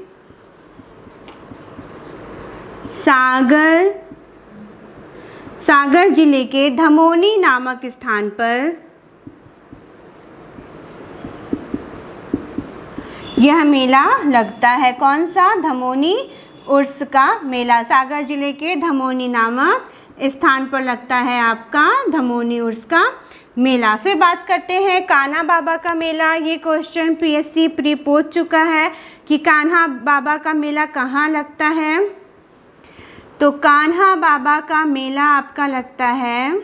Speaker 1: सागर जिले के धमोनी नामक स्थान पर यह मेला लगता है। कौन सा? धमोनी उर्स का मेला सागर जिले के धमोनी नामक स्थान पर लगता है आपका धमोनी उर्स का मेला। फिर बात करते हैं कान्हा बाबा का मेला। ये क्वेश्चन पीएससी प्री पूछ चुका है कि कान्हा बाबा का मेला कहाँ लगता है। तो कान्हा बाबा का मेला आपका लगता है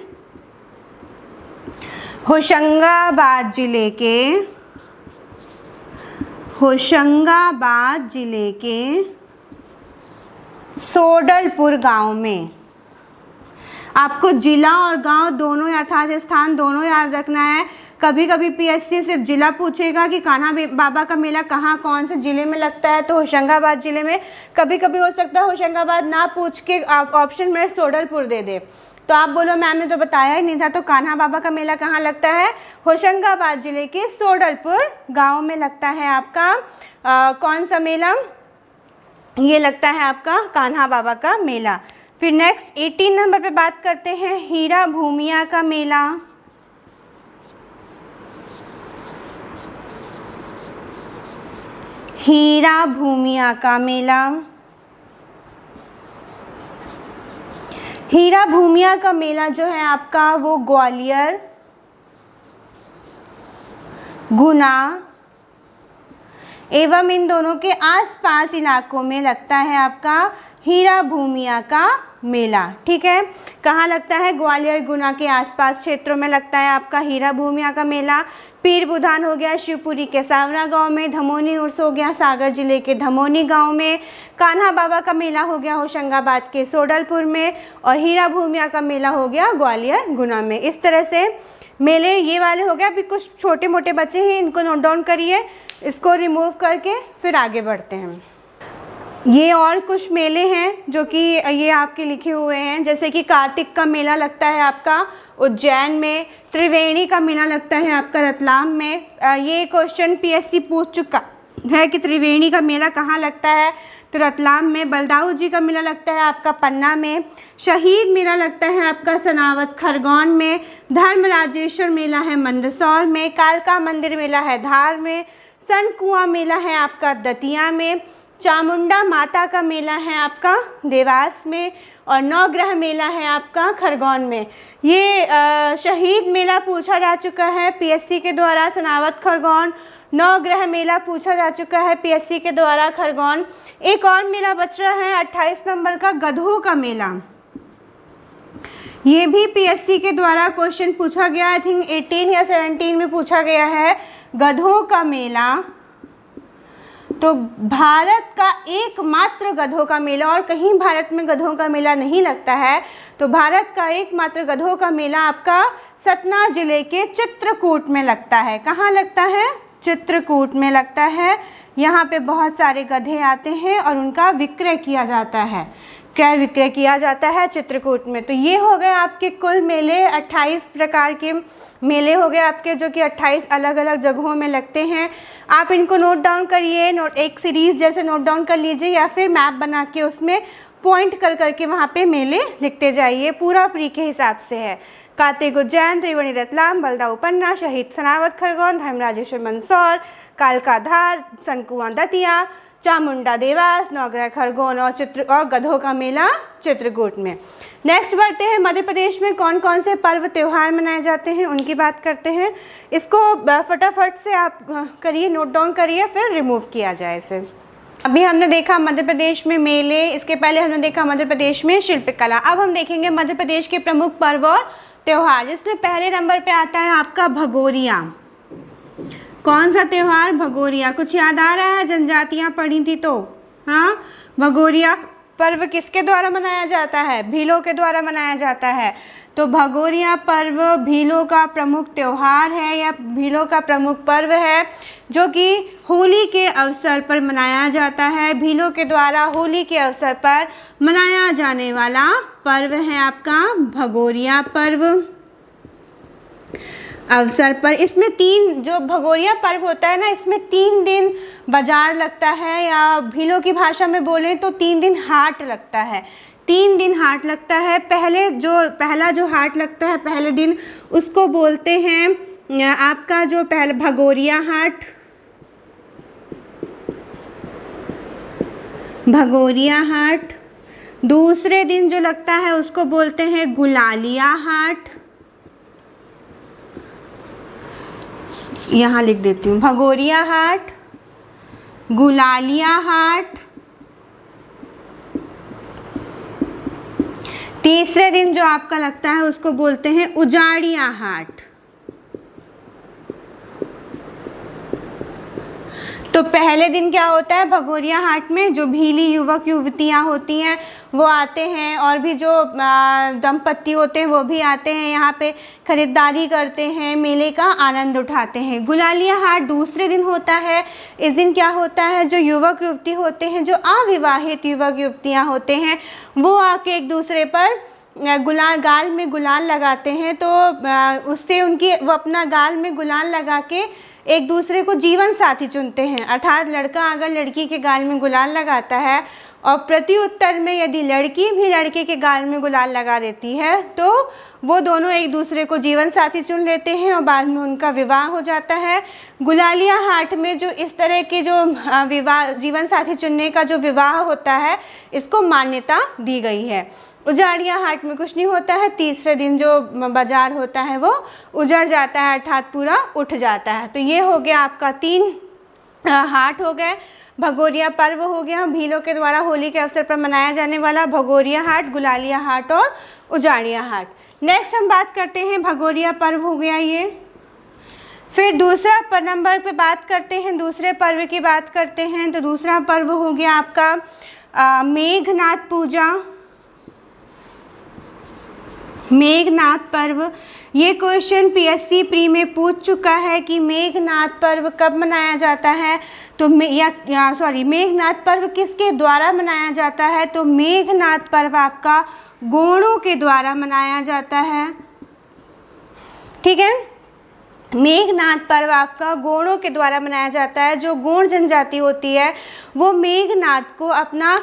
Speaker 1: होशंगाबाद जिले के सोडलपुर गांव में। आपको जिला और गांव दोनों अर्थात स्थान दोनों याद रखना है। कभी कभी पीएससी सिर्फ जिला पूछेगा कि कान्हा बाबा का मेला कहाँ कौन से जिले में लगता है, तो होशंगाबाद जिले में। कभी कभी हो सकता है होशंगाबाद ना पूछ के ऑप्शन में सोडलपुर दे दे, तो आप बोलो मैम ने तो बताया ही नहीं था। तो कान्हा बाबा का मेला कहाँ लगता है? होशंगाबाद जिले के सोडलपुर गांव में लगता है आपका कौन सा मेला? ये लगता है आपका कान्हा बाबा का मेला। फिर नेक्स्ट 18 नंबर पे बात करते हैं हीरा भूमिया का मेला। हीरा भूमिया का मेला। हीरा भूमिया का मेला जो है आपका वो ग्वालियर, गुना एवं इन दोनों के आसपास इलाकों में लगता है आपका हीरा भूमिया का मेला। ठीक है, कहाँ लगता है? ग्वालियर गुना के आसपास क्षेत्रों में लगता है आपका हीरा भूमिया का मेला। पीर बुधान हो गया शिवपुरी के सावरा गांव में। धमोनी उर्स हो गया सागर जिले के धमोनी गांव में। कान्हा बाबा का मेला हो गया होशंगाबाद के सोडलपुर में। और हीरा भूमिया का मेला हो गया ग्वालियर गुना में। इस तरह से मेले ये वाले हो गए। अभी कुछ छोटे मोटे बच्चे हैं, इनको नोट डाउन करिए, इसको रिमूव करके फिर आगे बढ़ते हैं। ये और कुछ मेले हैं जो कि ये आपके लिखे हुए हैं, जैसे कि कार्तिक का मेला लगता है आपका उज्जैन में। त्रिवेणी का मेला लगता है आपका रतलाम में। ये क्वेश्चन पीएससी पूछ चुका है कि त्रिवेणी का मेला कहाँ लगता है, तो रतलाम में। बलदाऊ जी का मेला लगता है आपका पन्ना में। शहीद मेला लगता है आपका सनावत खरगोन में। धर्मराजेश्वर मेला है मंदसौर में। कालका मंदिर मेला है धार में। सन कुआं मेला है आपका दतिया में। चामुंडा माता का मेला है आपका देवास में। और नवग्रह मेला है आपका खरगोन में। ये शहीद मेला पूछा जा चुका है पीएससी के द्वारा, सनावत खरगोन। नवग्रह मेला पूछा जा चुका है पीएससी के द्वारा, खरगोन। एक और मेला बच रहा है 28 नंबर का गधों का मेला। ये भी पीएससी के द्वारा क्वेश्चन पूछा गया, आई थिंक 18 या 17 में पूछा गया है। गधों का मेला तो भारत का एकमात्र गधों का मेला, और कहीं भारत में गधों का मेला नहीं लगता है। तो भारत का एकमात्र गधों का मेला आपका सतना जिले के चित्रकूट में लगता है। कहाँ लगता है? चित्रकूट में लगता है। यहाँ पे बहुत सारे गधे आते हैं और उनका विक्रय किया जाता है, क्रय विक्रय किया जाता है चित्रकूट में। तो ये हो गए आपके कुल मेले। 28 प्रकार के मेले हो गए आपके, जो कि 28 अलग अलग जगहों में लगते हैं। आप इनको नोट डाउन करिए, एक सीरीज़ जैसे नोट डाउन कर लीजिए, या फिर मैप बना के उसमें पॉइंट कर करके वहाँ पे मेले लिखते जाइए। पूरा प्री के हिसाब से है। कार्तिक उज्जैन, त्रिवेणी रतलाम, बलदाऊ पन्ना, शहीद सनावत खरगोन, धर्मराजेश्वर मंदसौर, कालका धार, सन कुआं दतिया, चामुंडा देवास, नौगरा खरगोन और गधों का मेला चित्रकूट में। नेक्स्ट बढ़ते हैं, मध्य प्रदेश में कौन कौन से पर्व त्यौहार मनाए जाते हैं उनकी बात करते हैं। इसको फटाफट से आप करिए, नोट डाउन करिए, फिर रिमूव किया जाए इसे। अभी हमने देखा मध्य प्रदेश में मेले, इसके पहले हमने देखा मध्य प्रदेश में शिल्पकला। अब हम देखेंगे मध्य प्रदेश के प्रमुख पर्व और त्यौहार, जिसमें पहले नंबर पे आता है आपका भगोरिया। कौन सा त्यौहार? भगोरिया। कुछ याद आ रहा है? जनजातियां पढ़ी थी तो, हाँ। भगोरिया पर्व किसके द्वारा मनाया जाता है? भीलों के द्वारा मनाया जाता है। तो भगोरिया पर्व भीलों का प्रमुख त्यौहार है या भीलों का प्रमुख पर्व है, जो कि होली के अवसर पर मनाया जाता है। भीलों के द्वारा होली के अवसर पर मनाया जाने वाला पर्व है आपका भगोरिया पर्व। अवसर पर इसमें जो भगोरिया पर्व होता है ना, इसमें 3 दिन बाजार लगता है, या भीलों की भाषा में बोलें तो 3 दिन हाट लगता है। 3 दिन हाट लगता है। पहला जो हाट लगता है पहले दिन, उसको बोलते हैं आपका जो पहला भगोरिया हाट, भगोरिया हाट। दूसरे दिन जो लगता है उसको बोलते हैं गुलालिया हाट। यहाँ लिख देती हूँ, भगोरिया हाट, गुलालिया हाट। तीसरे दिन जो आपका लगता है उसको बोलते हैं उजाड़िया हाट। तो पहले दिन क्या होता है भगोरिया हाट में? जो भीली युवक युवतियाँ होती हैं वो आते हैं, और भी जो दंपत्ति होते हैं वो भी आते हैं, यहाँ पे खरीदारी करते हैं, मेले का आनंद उठाते हैं। गुलालिया हाट दूसरे दिन होता है। इस दिन क्या होता है, जो युवक युवती होते हैं, जो अविवाहित युवक युवतियाँ होते हैं, वो आके एक दूसरे पर गाल में गुलाल लगाते हैं। तो उससे वो अपना गाल में गुलाल लगा के एक दूसरे को जीवन साथी चुनते हैं। अर्थात लड़का अगर लड़की के गाल में गुलाल लगाता है और प्रति उत्तर में यदि लड़की भी लड़के के गाल में गुलाल लगा देती है, तो वो दोनों एक दूसरे को जीवन साथी चुन लेते हैं और बाद में उनका विवाह हो जाता है। गुलालिया हाट में जो इस तरह के जो जीवन साथी चुनने का जो विवाह होता है, इसको मान्यता दी गई है। उजाड़िया हाट में कुछ नहीं होता है। तीसरे दिन जो बाजार होता है वो उजड़ जाता है, अर्थात पूरा उठ जाता है। तो ये हो गया आपका 3 हाट हो गए। भगोरिया पर्व हो गया, भीलों के द्वारा होली के अवसर पर मनाया जाने वाला भगोरिया हाट, गुलालिया हाट और उजाड़िया हाट। नेक्स्ट हम बात करते हैं, भगोरिया पर्व हो गया ये। फिर दूसरा नंबर पे बात करते हैं, दूसरे पर्व की बात करते हैं। तो दूसरा पर्व हो गया आपका मेघनाथ पूजा, मेघनाथ पर्व। ये क्वेश्चन पीएससी प्री में पूछ चुका है कि मेघनाथ पर्व कब मनाया जाता है। तो मेघनाथ पर्व किसके द्वारा मनाया जाता है? तो मेघनाथ पर्व आपका गोंडों के द्वारा मनाया जाता है। ठीक है, मेघनाथ पर्व आपका गोंडों के द्वारा मनाया जाता है। जो गोंड जनजाति होती है वो मेघनाथ को अपना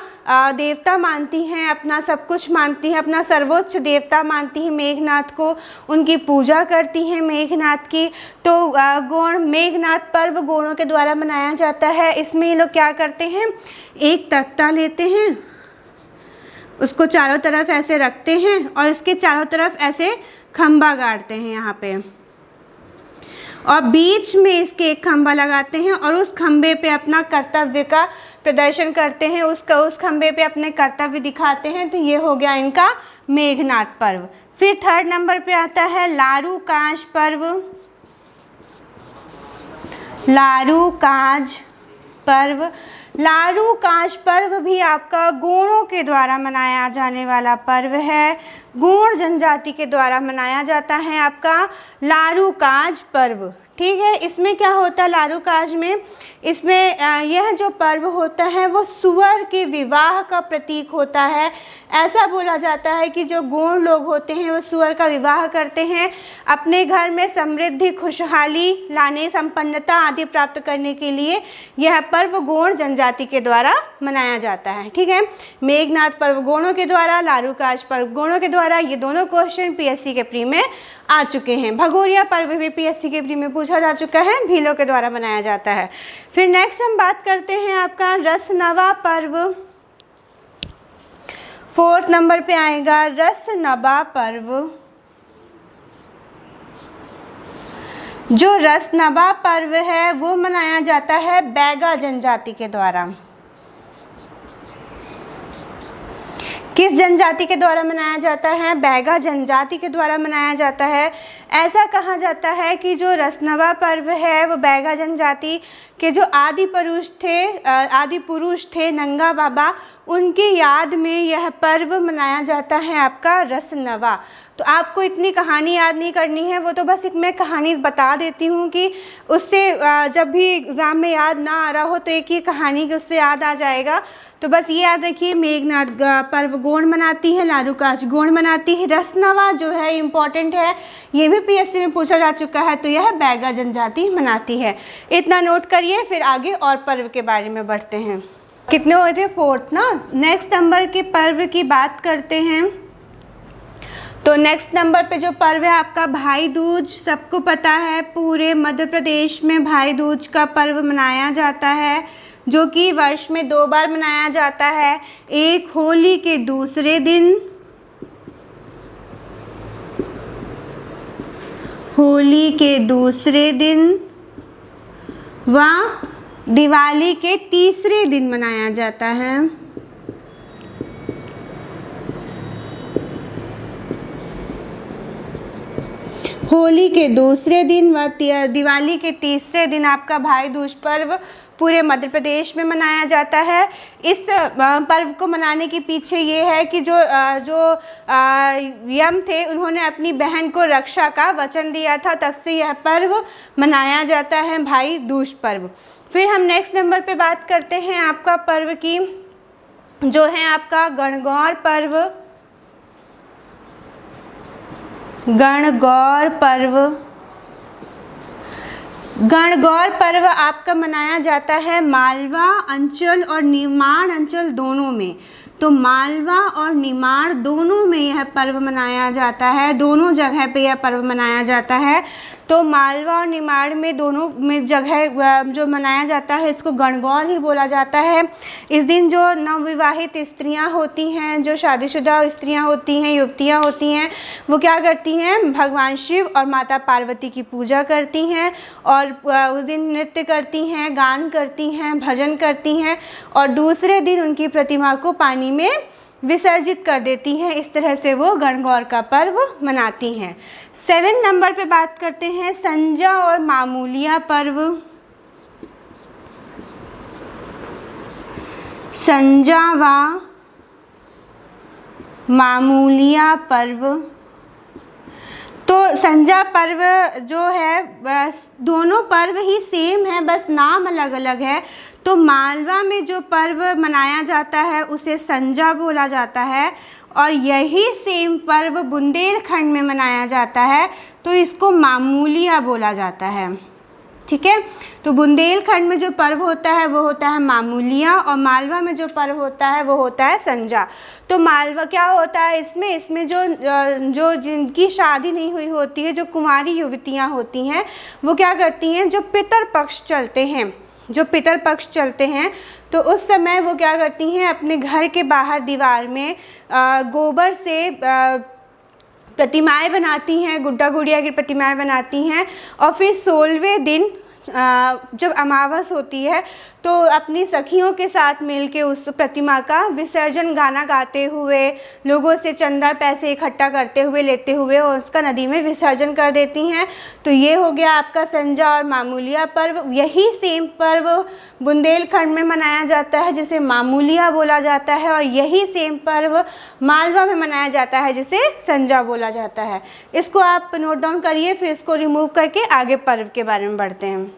Speaker 1: देवता मानती हैं, अपना सब कुछ मानती है, अपना सर्वोच्च देवता मानती है मेघनाथ को, उनकी पूजा करती हैं मेघनाथ की। तो मेघनाथ पर्व गोंडों के द्वारा मनाया जाता है। इसमें ये लोग क्या करते हैं, एक तख्ता लेते हैं, उसको चारों तरफ ऐसे रखते हैं और इसके चारों तरफ ऐसे खंबा गाड़ते हैं यहाँ पे, और बीच में इसके एक खंबा लगाते हैं और उस खंबे पे अपना कर्तव्य का प्रदर्शन करते हैं, उस खंबे पे अपने कर्तव्य दिखाते हैं। तो ये हो गया इनका मेघनाथ पर्व। फिर थर्ड नंबर पे आता है लारू काज पर्व। लारू काज पर्व, लारू काज पर्व भी आपका गोंडों के द्वारा मनाया जाने वाला पर्व है। गोंड जनजाति के द्वारा मनाया जाता है आपका लारू काज पर्व। ठीक है, इसमें क्या होता है लारू काज में, इसमें यह जो पर्व होता है वो सुअर के विवाह का प्रतीक होता है। ऐसा बोला जाता है कि जो गोंड लोग होते हैं वो सुअर का विवाह करते हैं अपने घर में समृद्धि, खुशहाली लाने, संपन्नता आदि प्राप्त करने के लिए। यह पर्व गोंड जनजाति के द्वारा मनाया जाता है। ठीक है, मेघनाथ पर्व गोंडों के द्वारा, लारू काज पर्व गोंडों के द्वारा। ये दोनों क्वेश्चन पीएससी के प्री में आ चुके हैं। भगोरिया पर्व भी पीएससी के प्री में पूछ पूछा जा चुका है, भीलों के द्वारा मनाया जाता है। फिर नेक्स्ट हम बात करते हैं आपका रसनवा पर्व। 4th नंबर पे आएगा रसनवा पर्व। जो रसनवा पर्व है वो मनाया जाता है बैगा जनजाति के द्वारा। किस जनजाति के द्वारा मनाया जाता है? बैगा जनजाति के द्वारा मनाया जाता है। ऐसा कहा जाता है कि जो रसनवा पर्व है वो बैगा जनजाति के जो आदि पुरुष थे नंगा बाबा, उनकी याद में यह पर्व मनाया जाता है आपका रसनवा। तो आपको इतनी कहानी याद नहीं करनी है, वो तो बस एक मैं कहानी बता देती हूँ कि उससे जब भी एग्ज़ाम में याद ना आ रहा हो तो एक ही कहानी कि उससे याद आ जाएगा। तो बस ये याद रखिए, मेघनाथ पर्व गोंड मनाती है, लारूकाच गोंड मनाती है, रसनवा जो है इम्पॉर्टेंट है, ये भी पीएससी में पूछा जा चुका है, तो यह बैगा जनजाति मनाती है। इतना नोट करिए, फिर आगे और पर्व के बारे में बढ़ते हैं। कितने हुए थे? 4th ना। नेक्स्ट नंबर के पर्व की बात करते हैं। तो नेक्स्ट नंबर पे जो पर्व है आपका भाई दूज। सबको पता है पूरे मध्य प्रदेश में भाई दूज का पर्व मनाया जाता है, जो कि वर्ष में 2 बार मनाया जाता है। एक होली के दूसरे दिन, होली के दूसरे दिन व दिवाली के तीसरे दिन मनाया जाता है। होली के दूसरे दिन व दिवाली के तीसरे दिन आपका भाई दूज पर्व पूरे मध्य प्रदेश में मनाया जाता है। इस पर्व को मनाने के पीछे ये है कि जो यम थे उन्होंने अपनी बहन को रक्षा का वचन दिया था, तब से यह पर्व मनाया जाता है भाई दूज पर्व। फिर हम नेक्स्ट नंबर पे बात करते हैं आपका पर्व की, जो है आपका गणगौर पर्व। गणगौर पर्व, गणगौर पर्व आपका मनाया जाता है मालवा अंचल और निमाड़ अंचल दोनों में। तो मालवा और निमाड़ दोनों में यह पर्व मनाया जाता है, दोनों जगह पे यह पर्व मनाया जाता है। तो मालवा और निमाड़ में दोनों में जगह जो मनाया जाता है इसको गणगौर ही बोला जाता है। इस दिन जो नवविवाहित स्त्रियां होती हैं, जो शादीशुदा स्त्रियां होती हैं, युवतियां होती हैं, वो क्या करती हैं? भगवान शिव और माता पार्वती की पूजा करती हैं और उस दिन नृत्य करती हैं, गान करती हैं, भजन करती हैं और दूसरे दिन उनकी प्रतिमा को पानी में विसर्जित कर देती हैं। इस तरह से वो गणगौर का पर्व मनाती हैं। 7 नंबर पे बात करते हैं संजा और मामूलिया पर्व। संजा व मामूलिया पर्व। तो संजा पर्व जो है बस दोनों पर्व ही सेम है, बस नाम अलग अलग है। तो मालवा में जो पर्व मनाया जाता है उसे संजा बोला जाता है और यही सेम पर्व बुंदेलखंड में मनाया जाता है, तो इसको मामूलिया बोला जाता है। ठीक है, तो बुंदेलखंड में जो पर्व होता है वो होता है मामूलिया और मालवा में जो पर्व होता है वो होता है संजा। तो मालवा क्या होता है इसमें जो जिनकी शादी नहीं हुई होती है, जो कुंवारी युवतियाँ होती हैं, वो क्या करती हैं? जो पितर पक्ष चलते हैं तो उस समय वो क्या करती हैं? अपने घर के बाहर दीवार में गोबर से प्रतिमाएं बनाती हैं, गुड्डा गुड़िया की प्रतिमाएं बनाती हैं और फिर 16वें दिन जब अमावस होती है तो अपनी सखियों के साथ मिलके उस प्रतिमा का विसर्जन गाना गाते हुए, लोगों से चंदा पैसे इकट्ठा करते हुए, लेते हुए और उसका नदी में विसर्जन कर देती हैं। तो ये हो गया आपका संजा और मामूलिया पर्व। यही सेम पर्व बुंदेलखंड में मनाया जाता है जिसे मामूलिया बोला जाता है और यही सेम पर्व मालवा में मनाया जाता है जिसे संजा बोला जाता है। इसको आप नोट डाउन करिए, फिर इसको रिमूव करके आगे पर्व के बारे में बढ़ते हैं।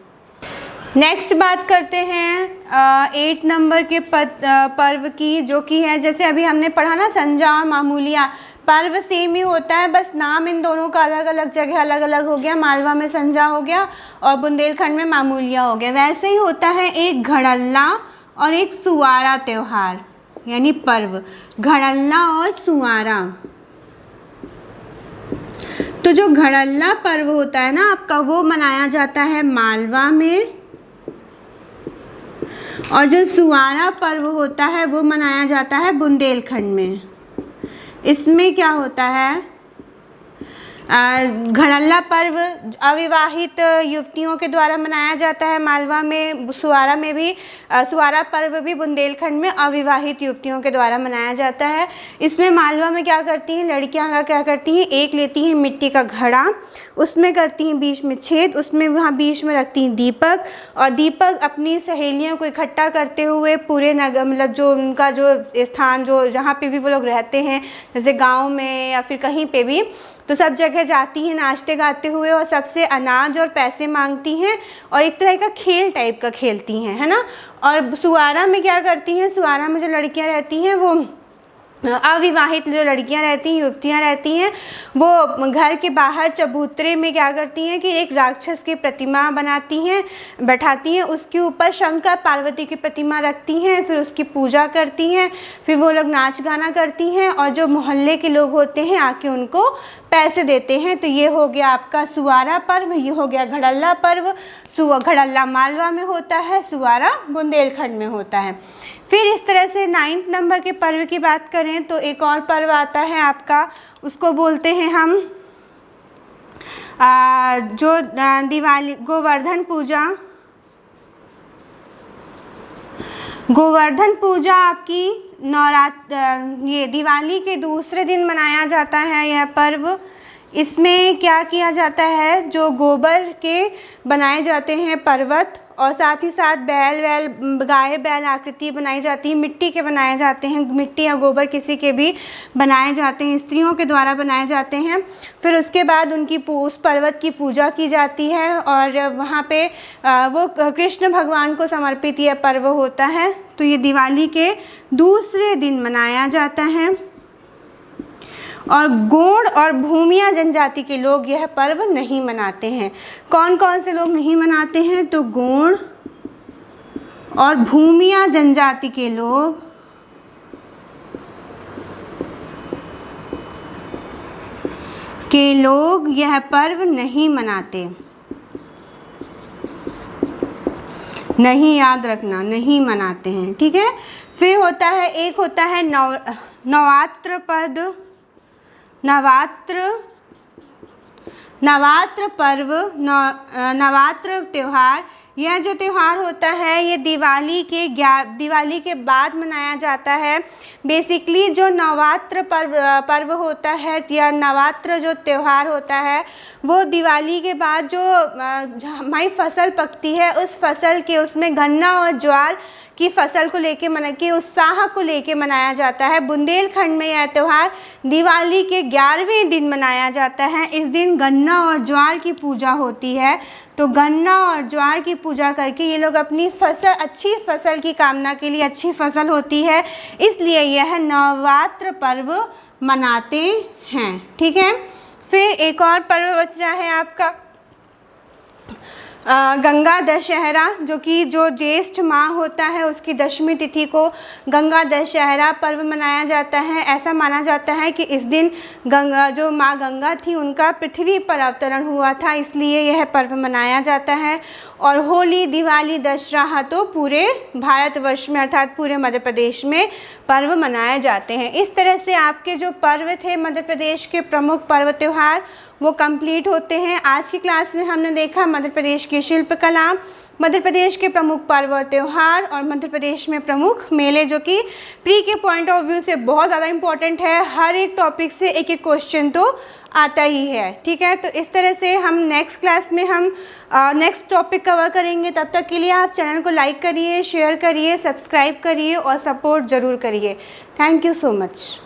Speaker 1: नेक्स्ट बात करते हैं 8 नंबर के पर्व की, जो कि है जैसे अभी हमने पढ़ा ना संजा और मामूलिया, पर्व सेम ही होता है, बस नाम इन दोनों का अलग अलग जगह अलग अलग हो गया। मालवा में संजा हो गया और बुंदेलखंड में मामूलिया हो गया। वैसे ही होता है एक घड़ल्ला और एक सुवारा त्यौहार, यानी पर्व, घड़ल्ला और सुवारा। तो जो घड़ल्ला पर्व होता है ना आपका, वो मनाया जाता है मालवा में, और जो सुवारा पर्व होता है वो मनाया जाता है बुंदेलखंड में। इसमें क्या होता है, घड़ल्ला पर्व अविवाहित युवतियों के द्वारा मनाया जाता है मालवा में, सुवारा में भी, सुवारा पर्व भी बुंदेलखंड में अविवाहित युवतियों के द्वारा मनाया जाता है। इसमें मालवा में क्या करती हैं लड़कियां, क्या करती हैं, एक लेती हैं मिट्टी का घड़ा, उसमें करती हैं बीच में छेद, उसमें वहाँ बीच में रखती हैं दीपक, और दीपक अपनी सहेलियों को इकट्ठा करते हुए पूरे नगर, मतलब जो उनका जो स्थान, जो जहाँ पे भी वो लोग रहते हैं, जैसे गाँव में या फिर कहीं पे भी, तो सब जगह जाती हैं नाचते गाते हुए, और सबसे अनाज और पैसे मांगती हैं, और एक तरह का खेल टाइप का खेलती हैं, है ना। और सुवारा में क्या करती हैं, सुवारा में जो लड़कियां रहती हैं, वो अविवाहित जो लड़कियां रहती हैं, युवतियां रहती हैं, वो घर के बाहर चबूतरे में क्या करती हैं कि एक राक्षस की प्रतिमा बनाती हैं, बैठाती हैं, उसके ऊपर शंकर पार्वती की प्रतिमा रखती हैं, फिर उसकी पूजा करती हैं, फिर वो लोग नाच गाना करती हैं, और जो मोहल्ले के लोग होते हैं आके उनको पैसे देते हैं। तो ये हो गया आपका सुवारा पर्व, ये हो गया घड़ल्ला पर्व। घड़ल्ला मालवा में होता है, सुवारा बुंदेलखंड में होता है। फिर इस तरह से 9th नंबर के पर्व की बात करें तो एक और पर्व आता है आपका, उसको बोलते हैं हम जो दिवाली, गोवर्धन पूजा। गोवर्धन पूजा आपकी ये दिवाली के दूसरे दिन मनाया जाता है यह पर्व। इसमें क्या किया जाता है, जो गोबर के बनाए जाते हैं पर्वत, और साथ ही साथ बैल गाय बैल आकृति बनाई जाती है, मिट्टी के बनाए जाते हैं, मिट्टी या गोबर किसी के भी बनाए जाते हैं, स्त्रियों के द्वारा बनाए जाते हैं। फिर उसके बाद उस पर्वत की पूजा की जाती है, और वहाँ पे वो कृष्ण भगवान को समर्पित यह पर्व होता है। तो ये दिवाली के दूसरे दिन मनाया जाता है, और गोंड और भूमिया जनजाति के लोग यह पर्व नहीं मनाते हैं। कौन कौन से लोग नहीं मनाते हैं, तो गोंड और भूमिया जनजाति के लोग यह पर्व नहीं मनाते। नहीं, याद रखना, नहीं मनाते हैं, ठीक है। फिर होता है, एक होता है नवरात्र पर्व, नवरात्र पर्व, नवरात्र त्यौहार। यह जो त्यौहार होता है ये दिवाली के बाद मनाया जाता है। बेसिकली जो नवरात्र पर्व होता है या नवरात्र जो त्यौहार होता है वो दिवाली के बाद जो हमारी फसल पकती है उस फसल के, उसमें गन्ना और ज्वार की फसल को लेके उत्साह को लेके मनाया जाता है। बुंदेलखंड में यह त्यौहार दिवाली के 11वें दिन मनाया जाता है। इस दिन गन्ना और ज्वार की पूजा होती है। तो गन्ना और ज्वार की पूजा करके ये लोग अपनी फसल, अच्छी फसल की कामना के लिए, अच्छी फसल होती है इसलिए यह नवरात्र पर्व मनाते हैं, ठीक है। फिर एक और पर्व बच रहा है आपका गंगा दशहरा, जो कि जो ज्येष्ठ माह होता है उसकी 10वीं तिथि को गंगा दशहरा पर्व मनाया जाता है। ऐसा माना जाता है कि इस दिन जो माँ गंगा थी उनका पृथ्वी पर अवतरण हुआ था, इसलिए यह पर्व मनाया जाता है। और होली, दिवाली, दशहरा तो पूरे भारतवर्ष में अर्थात पूरे मध्य प्रदेश में पर्व मनाए जाते हैं। इस तरह से आपके जो पर्व थे मध्य प्रदेश के प्रमुख पर्व त्यौहार वो कंप्लीट होते हैं। आज की क्लास में हमने देखा मध्य प्रदेश की शिल्पकला, मध्य प्रदेश के प्रमुख पर्व और त्यौहार और मध्य प्रदेश में प्रमुख मेले, जो कि प्री के पॉइंट ऑफ व्यू से बहुत ज़्यादा इम्पॉर्टेंट है। हर एक टॉपिक से एक एक क्वेश्चन तो आता ही है, ठीक है। तो इस तरह से हम नेक्स्ट क्लास में हम नेक्स्ट टॉपिक कवर करेंगे। तब तक के लिए आप चैनल को लाइक करिए, शेयर करिए, सब्सक्राइब करिए और सपोर्ट ज़रूर करिए। Thank you so much.